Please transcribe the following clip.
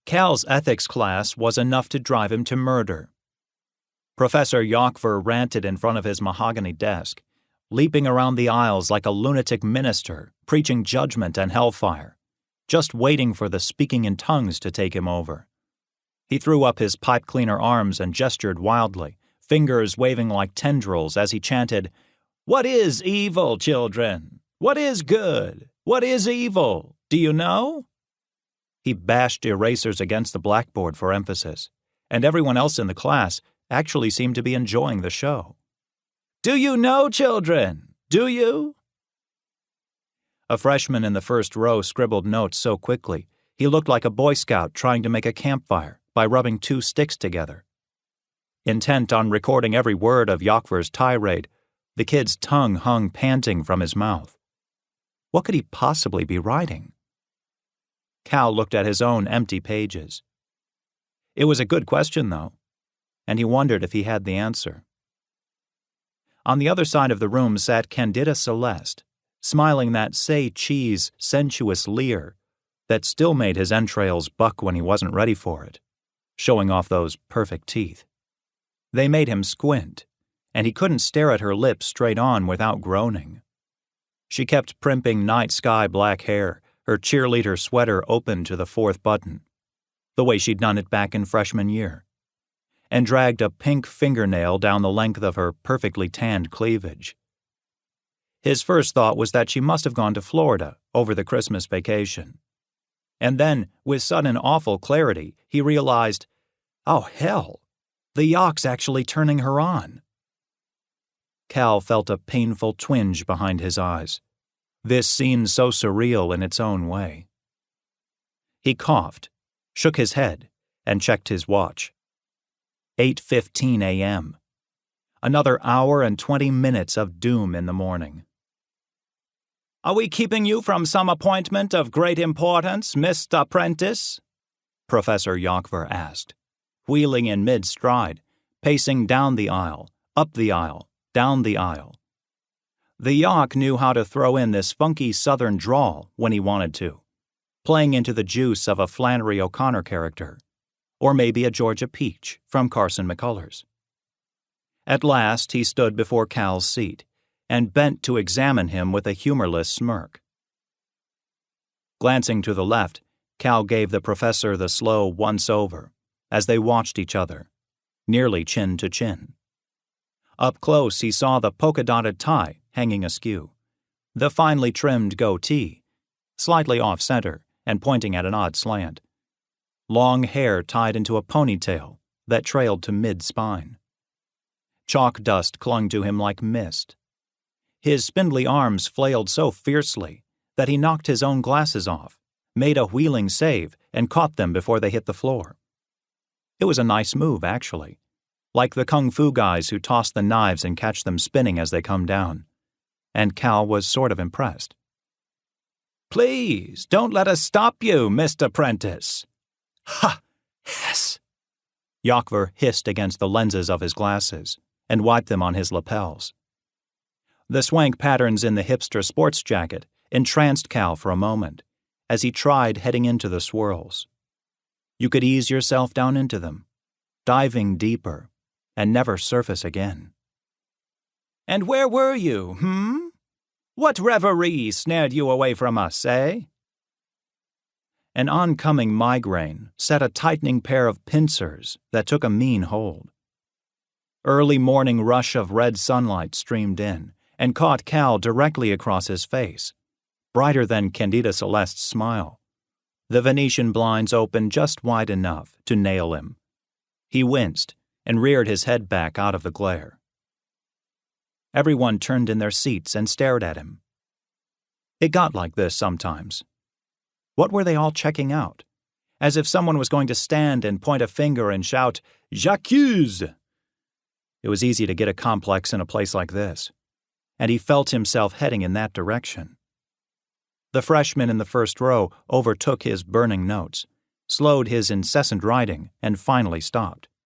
Cal's ethics class was enough to drive him to murder. Professor Yokver ranted in front of his mahogany desk, leaping around the aisles like a lunatic minister, preaching judgment and hellfire, just waiting for the speaking in tongues to take him over. He threw up his pipe cleaner arms and gestured wildly, fingers waving like tendrils as he chanted, "What is evil, children? What is good? What is evil? Do you know?" He bashed erasers against the blackboard for emphasis, and everyone else in the class actually seemed to be enjoying the show. "Do you know, children? Do you?" A freshman in the first row scribbled notes so quickly he looked like a Boy Scout trying to make a campfire by rubbing two sticks together. Intent on recording every word of Yokver's tirade, the kid's tongue hung panting from his mouth. What could he possibly be writing? Cal looked at his own empty pages. It was a good question, though, and he wondered if he had the answer. On the other side of the room sat Candida Celeste, smiling that say-cheese, sensuous leer that still made his entrails buck when he wasn't ready for it, showing off those perfect teeth. They made him squint, and he couldn't stare at her lips straight on without groaning. She kept primping night sky black hair, her cheerleader sweater open to the fourth button, the way she'd done it back in freshman year, and dragged a pink fingernail down the length of her perfectly tanned cleavage. His first thought was that she must have gone to Florida over the Christmas vacation. And then, with sudden awful clarity, he realized, oh hell, the Yok's actually turning her on. Cal felt a painful twinge behind his eyes. This seemed so surreal in its own way. He coughed, shook his head, and checked his watch. 8:15 a.m. Another hour and 20 minutes of doom in the morning. "Are we keeping you from some appointment of great importance, Mr. Prentice?" Professor Yokver asked, wheeling in mid-stride, pacing down the aisle, up the aisle, down the aisle. The Yok knew how to throw in this funky southern drawl when he wanted to, playing into the juice of a Flannery O'Connor character, or maybe a Georgia Peach from Carson McCullers. At last he stood before Cal's seat and bent to examine him with a humorless smirk. Glancing to the left, Cal gave the professor the slow once-over as they watched each other, nearly chin to chin. Up close he saw the polka-dotted tie hanging askew, the finely trimmed goatee, slightly off-center and pointing at an odd slant, long hair tied into a ponytail that trailed to mid-spine. Chalk dust clung to him like mist. His spindly arms flailed so fiercely that he knocked his own glasses off, made a wheeling save, and caught them before they hit the floor. It was a nice move, actually, like the kung fu guys who toss the knives and catch them spinning as they come down, and Cal was sort of impressed. "Please, don't let us stop you, Mr. Prentice." "Ha! Yes!" Yokver hissed against the lenses of his glasses and wiped them on his lapels. The swank patterns in the hipster sports jacket entranced Cal for a moment as he tried heading into the swirls. You could ease yourself down into them, diving deeper, and never surface again. "And where were you, What reverie snared you away from us, eh?" An oncoming migraine set a tightening pair of pincers that took a mean hold. Early morning rush of red sunlight streamed in and caught Cal directly across his face, brighter than Candida Celeste's smile. The Venetian blinds opened just wide enough to nail him. He winced and reared his head back out of the glare. Everyone turned in their seats and stared at him. It got like this sometimes. What were they all checking out? As if someone was going to stand and point a finger and shout, "J'accuse!" It was easy to get a complex in a place like this, and he felt himself heading in that direction. The freshman in the first row overtook his burning notes, slowed his incessant writing, and finally stopped.